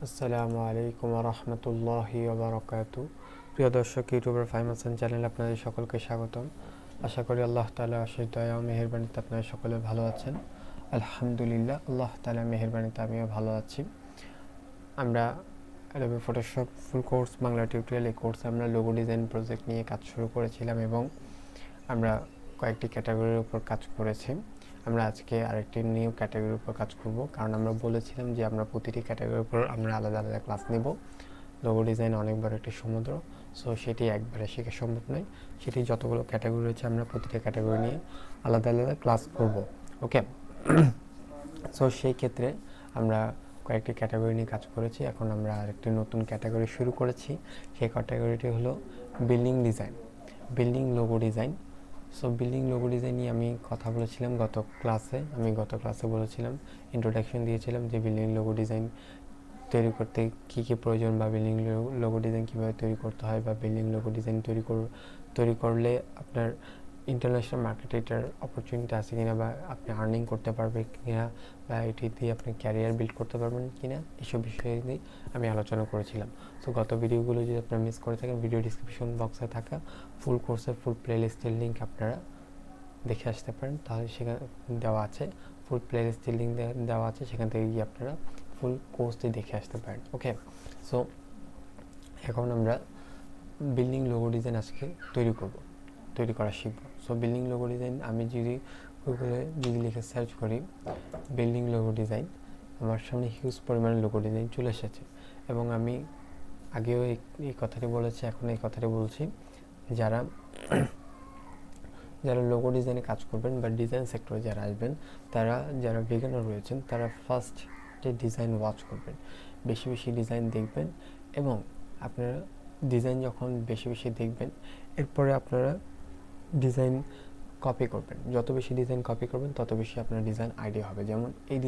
আসসালামু আলাইকুম ওয়া রাহমাতুল্লাহি ওয়া বারাকাতুহু। প্রিয় দর্শক, ইউটিউবার ফাহিম হাসান চ্যানেলে আপনাদের সকলকে স্বাগতম। আশা করি আল্লাহ তাআলার অশেষ দয়া ও মেহেরবানিতে আপনারা সকলে ভালো আছেন। আলহামদুলিল্লাহ, আল্লাহ তাআলার মেহেরবানিতে আমিও ভালো আছি। আমরা Adobe Photoshop full course Bangla tutorial এই কোর্সে আমরা লোগো ডিজাইন প্রজেক্ট নিয়ে কাজ শুরু করেছিলাম এবং আমরা কয়েকটি ক্যাটাগরির উপর কাজ করেছি। আমরা আজকে আরেকটি নিউ ক্যাটাগরির উপর কাজ করব, কারণ আমরা বলেছিলাম যে আমরা প্রতিটি ক্যাটাগরির উপর আমরা আলাদা আলাদা ক্লাস নেব। লোগো ডিজাইন অনেক বড় একটি সমুদ্র, সো সেটি একবারে শেখা সম্ভব নয়। সেটি যতগুলো ক্যাটাগরি রয়েছে আমরা প্রতিটা ক্যাটাগরি নিয়ে আলাদা আলাদা ক্লাস করব। ওকে, সো সেই ক্ষেত্রে আমরা কয়েকটি ক্যাটাগরি নিয়ে কাজ করেছি। এখন আমরা আরেকটি নতুন ক্যাটাগরি শুরু করেছি। সেই ক্যাটাগরিটি হলো building design, building logo design. So building logo design নিয়ে আমি কথা বলেছিলাম গত ক্লাসে বলেছিলাম, ইন্ট্রোডাকশন দিয়েছিলাম যে বিল্ডিং লোগো ডিজাইন তৈরি করতে কী কী প্রয়োজন, বা বিল্ডিং লোগো ডিজাইন কীভাবে তৈরি করতে হয়, বা বিল্ডিং লোগো ডিজাইন তৈরি করলে আপনার ইন্টারন্যাশনাল মার্কেটে এটার অপরচুনিটি আছে কিনা, বা আপনি আর্নিং করতে পারবেন কিনা, বা এটি দিয়ে আপনি ক্যারিয়ার বিল্ড করতে পারবেন কিনা, এসব বিষয় নিয়ে আমি আলোচনা করেছিলাম। সো গত ভিডিওগুলো যদি আপনারা মিস করে থাকেন, ভিডিও ডিসক্রিপশন বক্সে থাকা ফুল কোর্সের ফুল প্লেলিস্টের লিঙ্ক আপনারা দেখে আসতে পারেন। তাহলে সেখানে দেওয়া আছে, ফুল প্লেলিস্টের লিঙ্ক দেওয়া আছে, সেখান থেকে গিয়ে আপনারা ফুল কোর্সটি দেখে আসতে পারেন। ওকে, সো এখন আমরা বিল্ডিং লোগো ডিজাইন আজকে তৈরি করা শিখব। সো বিল্ডিং লোগো ডিজাইন আমি যদি গুগলে লিখে সার্চ করি বিল্ডিং লোগো ডিজাইন, আমার সামনে হিউজ পরিমাণে লোগো ডিজাইন চলে এসেছে। এবং আমি আগেও এই কথাটি বলেছি, এখন এই কথাটি বলছি, যারা লোগো ডিজাইনে কাজ করবেন বা ডিজাইন সেক্টরে যারা আসবেন, যারা বিগিনার রয়েছেন, তারা ফার্স্ট ডিজাইন ওয়াচ করবেন, বেশি বেশি ডিজাইন দেখবেন। এবং আপনারা ডিজাইন যখন বেশি বেশি দেখবেন, এরপরে আপনারা ডিজাইন কপি করবেন। যত বেশি ডিজাইন কপি করবেন তত বেশি আপনার ডিজাইন আইডিয়া হবে। যেমন এই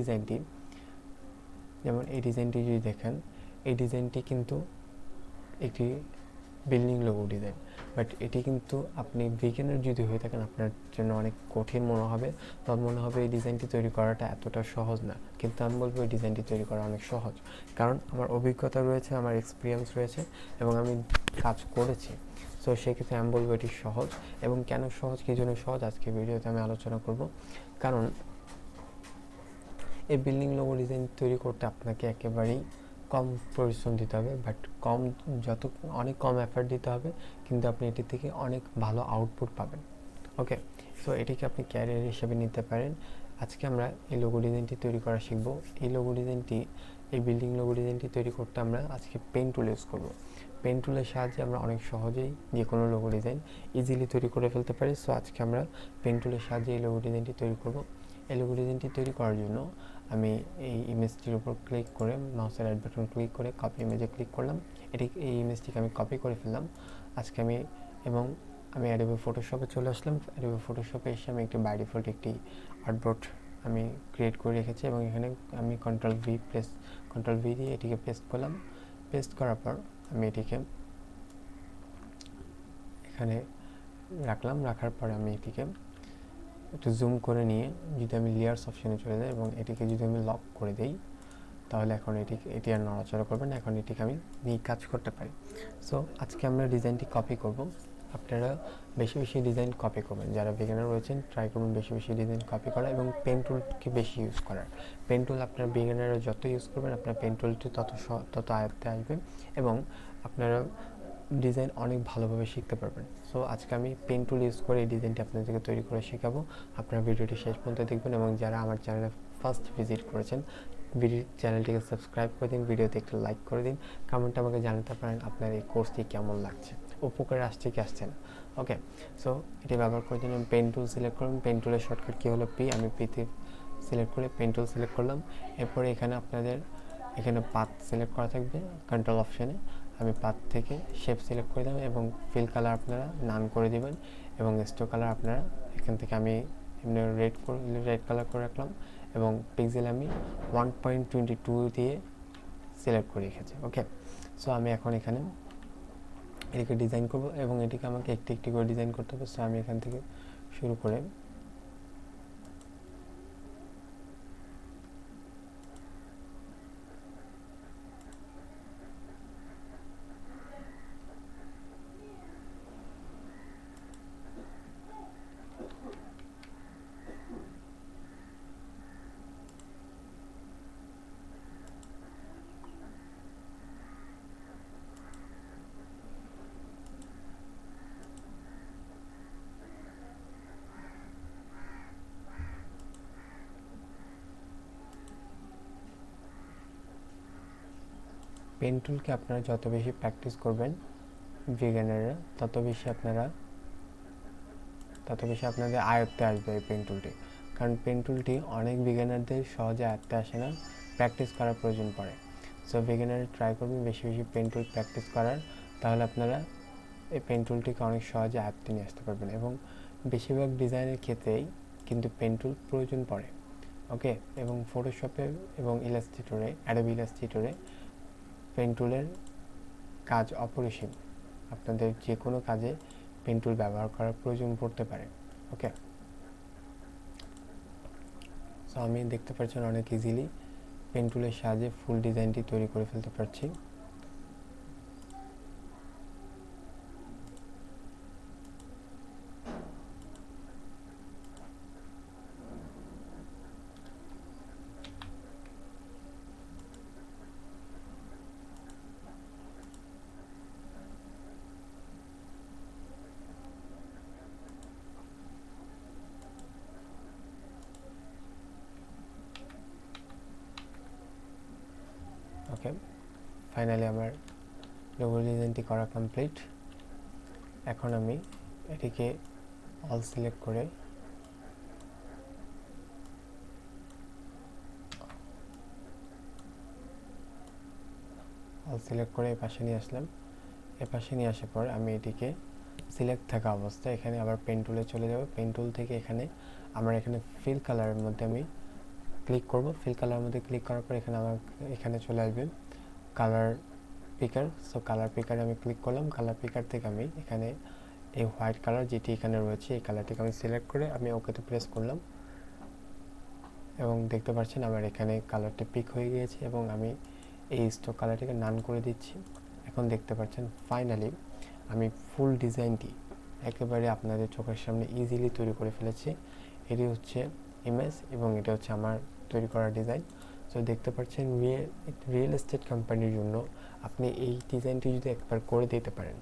ডিজাইনটি যদি দেখেন, এই ডিজাইনটি কিন্তু একটি বিল্ডিং লোগো ডিজাইন, বাট এটি কিন্তু আপনি বিগিনার যদি হয়ে থাকেন আপনার জন্য অনেক কঠিন মনে হবে, বা মনে হবে এই ডিজাইনটি তৈরি করাটা এতটা সহজ না। কিন্তু আমি বলবো এই ডিজাইনটি তৈরি করা অনেক সহজ, কারণ আমার অভিজ্ঞতা রয়েছে, আমার এক্সপিরিয়েন্স রয়েছে এবং আমি কাজ করেছি। সো সেক্ষেত্রে আমি বলবো এটি সহজ। এবং কেন সহজ, কী জন্য সহজ, আজকে ভিডিওতে আমি আলোচনা করব। কারণ এই বিল্ডিং লোগো ডিজাইন তৈরি করতে আপনাকে একেবারেই কম পরিশ্রম দিতে হবে, বাট অনেক কম এফার্ট দিতে হবে, কিন্তু আপনি এটি থেকে অনেক ভালো আউটপুট পাবেন। ওকে, সো এটিকে আপনি ক্যারিয়ার হিসেবে নিতে পারেন। আজকে আমরা এই লোগো ডিজাইনটি তৈরি করা শিখব। এই বিল্ডিং লোগো ডিজাইনটি তৈরি করতে আমরা আজকে পেন টুল ইউজ করব। পেন টুলের সাহায্যে আমরা অনেক সহজেই যে কোনো লোগো ডিজাইন ইজিলি তৈরি করে ফেলতে পারি। সো আজকে আমরা পেন টুলের সাহায্যে এই লোগো ডিজাইনটি তৈরি করব। এই লোগো ডিজাইনটি তৈরি করার জন্য আমি এই ইমেজটির উপর ক্লিক করে, মাউসের রাইট বাটন ক্লিক করে কপি ইমেজে ক্লিক করলাম। এই ইমেজটিকে আমি কপি করে ফেললাম। আমি অ্যাডোবি ফটোশপে চলে আসলাম। অ্যাডোবি ফটোশপে এসে আমি বাই ডিফল্ট একটি আর্টবোর্ড আমি ক্রিয়েট করে রেখেছি, এবং এখানে আমি কন্ট্রোল ভি দিয়ে এটিকে পেস্ট করলাম। পেস্ট করার পর আমি এটিকে এখানে রাখার পরে আমি এটিকে একটু জুম করে নিয়ে যদি আমি লেয়ার্স অপশানে চলে যাই এবং এটিকে যদি আমি লক করে দিই, তাহলে এখন এটি আর নড়াচড়া করবে না। এখন এটিকে আমি নিয়ে কাজ করতে পারি। সো আজকে আমরা ডিজাইনটি কপি করব। আপনারা বেশি বেশি ডিজাইন কপি করবেন। যারা বিগিনার রয়েছেন ট্রাই করুন বেশি বেশি ডিজাইন কপি করা এবং পেন টুলকে বেশি ইউজ করার। পেন টুল আপনার বিগিনাররা যত ইউজ করবেন, আপনার পেন টুলটি তত আয়ত্তে আসবে এবং আপনারা ডিজাইন অনেক ভালোভাবে শিখতে পারবেন। সো আজকে আমি পেন টুল ইউজ করে এই ডিজাইনটি আপনাদেরকে তৈরি করে শেখাবো। আপনারা ভিডিওটি শেষ পর্যন্ত দেখবেন, এবং যারা আমার চ্যানেলে ফার্স্ট ভিজিট করেছেন, চ্যানেলটিকে সাবস্ক্রাইব করে দিন, ভিডিওতে একটু লাইক করে দিন, কমেন্টে আমাকে জানাতে পারেন আপনার এই কোর্সটি কেমন লাগছে, উপকারে আসছে কি আসছে না। ওকে, সো এটি ব্যবহার করার জন্য পেন টুল সিলেক্ট করুন। পেন টুলের শর্টকাট কী হলো পি, আমি পিতে সিলেক্ট করে পেন টুল সিলেক্ট করলাম। এরপরে এখানে পাথ সিলেক্ট করা থাকবে কন্ট্রোল অপশানে। আমি পাথ থেকে শেপ সিলেক্ট করে দেবেন এবং ফিল কালার আপনারা নান করে দেবেন, এবং স্টোক কালার আপনারা এখান থেকে আমি এমনি রেড কালার করে রাখলাম, এবং পিক্সেল আমি 1.22 দিয়ে সিলেক্ট করে রেখেছি। ওকে, সো আমি এখন এখানে এটিকে ডিজাইন করব, এবং এটিকে আমাকে একটি একটি করে ডিজাইন করতে হবে। সো আমি এখান থেকে শুরু করে পেন টুলকে আপনারা যত বেশি প্র্যাকটিস করবেন বিগিনাররা, তত বেশি আপনাদের আয়ত্তে আসবে এই পেন টুলটি। কারণ পেন টুলটি অনেক বিগিনারদের সহজে আয়ত্তে আসে না, প্র্যাকটিস করার প্রয়োজন পড়ে। সো বিগিনারে ট্রাই করবেন বেশি বেশি পেন টুল প্র্যাকটিস করার, তাহলে আপনারা এই পেন টুলটিকে অনেক সহজে আয়ত্তে নিয়ে আসতে পারবেন। এবং বেশিরভাগ ডিজাইনের ক্ষেত্রেই কিন্তু পেন টুল প্রয়োজন পড়ে, ওকে। এবং ফটোশপে এবং ইলাস্ট্রেটরে, অ্যাডোবি ইলাস্ট্রেটরে পেন টুলের কাজ অপরিসীম। আপনাদের যে কোনো কাজে পেন টুল ব্যবহার করার প্রয়োজন পড়তে পারে, ওকে। সো আমি দেখতে পাচ্ছেন অনেক ইজিলি পেন টুলের সাহায্যে ফুল ডিজাইনটি তৈরি করে ফেলতে পারছি। ওকে, ফাইনালি আমার লোগো ডিজাইনটি করা কমপ্লিট। এখন আমি এটিকে অল সিলেক্ট করে এই পাশে নিয়ে আসলাম। এ পাশে নিয়ে আসার পর আমি এটিকে সিলেক্ট থাকা অবস্থায় এখানে আবার পেন টুলে চলে যাব। পেন টুল থেকে এখানে ফিল কালারের মধ্যে আমি ক্লিক করব। ফিল কালারের মধ্যে ক্লিক করার পর এখানে চলে আসবে কালার পিকার। সো কালার পিকারে আমি ক্লিক করলাম। কালার পিকার থেকে আমি এখানে এই হোয়াইট কালার যেটি এখানে রয়েছে এই কালারটিকে আমি সিলেক্ট করে আমি ওকেতে প্রেস করলাম, এবং দেখতে পাচ্ছেন আমার এখানে কালারটি পিক হয়ে গিয়েছে। এবং আমি এই স্টক কালারটিকে নান করে দিচ্ছি। এখন দেখতে পাচ্ছেন ফাইনালি আমি ফুল ডিজাইনটি একেবারে আপনাদের চোখের সামনে ইজিলি তৈরি করে ফেলেছি। এটি হচ্ছে ইমেজ এবং এটা হচ্ছে আমার তৈরি করা ডিজাইন। সো দেখতে পাচ্ছেন রিয়েল এস্টেট কোম্পানির জন্য আপনি এই ডিজাইনটি যদি একবার করে দিতে পারেন,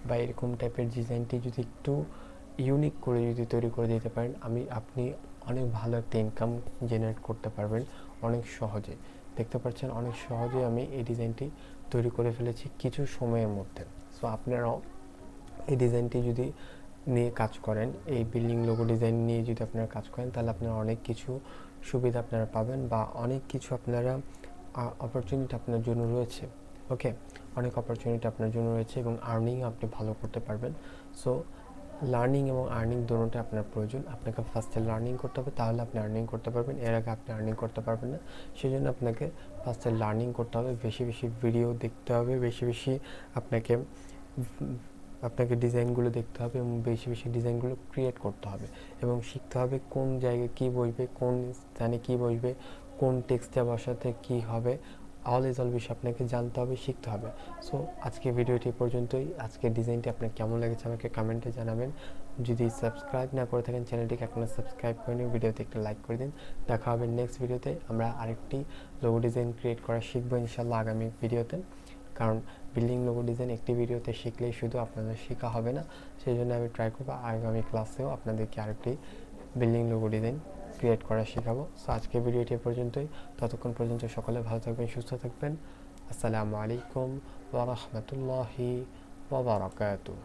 বা এরকম টাইপের ডিজাইনটি যদি একটু ইউনিক করে যদি তৈরি করে দিতে পারেন, আপনি অনেক ভালো একটা ইনকাম জেনারেট করতে পারবেন অনেক সহজে। দেখতে পাচ্ছেন অনেক সহজে আমি এই ডিজাইনটি তৈরি করে ফেলেছি কিছু সময়ের মধ্যে। সো আপনারাও এই ডিজাইনটি যদি নিয়ে কাজ করেন, এই বিল্ডিং লোগো ডিজাইন নিয়ে যদি আপনারা কাজ করেন, তাহলে আপনারা অনেক কিছু সুবিধা আপনারা পাবেন, বা অনেক কিছু আপনারা অপরচুনিটি আপনার জন্য রয়েছে, ওকে। অনেক অপরচুনিটি আপনার জন্য রয়েছে এবং আর্নিং আপনি ভালো করতে পারবেন। সো লার্নিং এবং আর্নিং দুটোটা আপনার প্রয়োজন। আপনাকে ফার্স্টে লার্নিং করতে হবে, তাহলে আপনি আর্নিং করতে পারবেন। এর আগে আপনি আর্নিং করতে পারবেন না। সেই জন্য আপনাকে ফার্স্টে লার্নিং করতে হবে, বেশি বেশি ভিডিও দেখতে হবে, বেশি বেশি আপনাকে ডিজাইনগুলো দেখতে হবে এবং বেশি বেশি ডিজাইনগুলো ক্রিয়েট করতে হবে, এবং শিখতে হবে কোন জায়গায় কী বসবে, কোন স্থানে কী বসবে, কোন টেক্সটটা বসাতে কী হবে, অল বিষয় আপনাকে জানতে হবে, শিখতে হবে। সো আজকে ভিডিওটি পর্যন্তই। আজকের ডিজাইনটি আপনার কেমন লেগেছে আমাকে কমেন্টে জানাবেন। যদি সাবস্ক্রাইব না করে থাকেন চ্যানেলটিকে এখনও সাবস্ক্রাইব করে নিন, ভিডিওতে একটা লাইক করে দিন। দেখা হবে নেক্সট ভিডিওতে। আমরা আরেকটি লোগো ডিজাইন ক্রিয়েট করা শিখবো ইনশাল্লাহ আগামী ভিডিওতে। কারণ বিল্ডিং লোগো ডিজাইন একটি ভিডিওতে শিখলেই শুধু আপনাদের শেখা হবে না, সেই জন্য আমি ট্রাই করবো আগামী ক্লাসেও আপনাদেরকে আরেকটি বিল্ডিং লোগো ডিজাইন ক্রিয়েট করা শেখাবো। সো আজকে ভিডিওটি পর্যন্তই। ততক্ষণ পর্যন্ত সকলে ভালো থাকবেন, সুস্থ থাকবেন। আসসালামু আলাইকুম ওয়া রাহমাতুল্লাহি ওয়া বারাকাতুহু।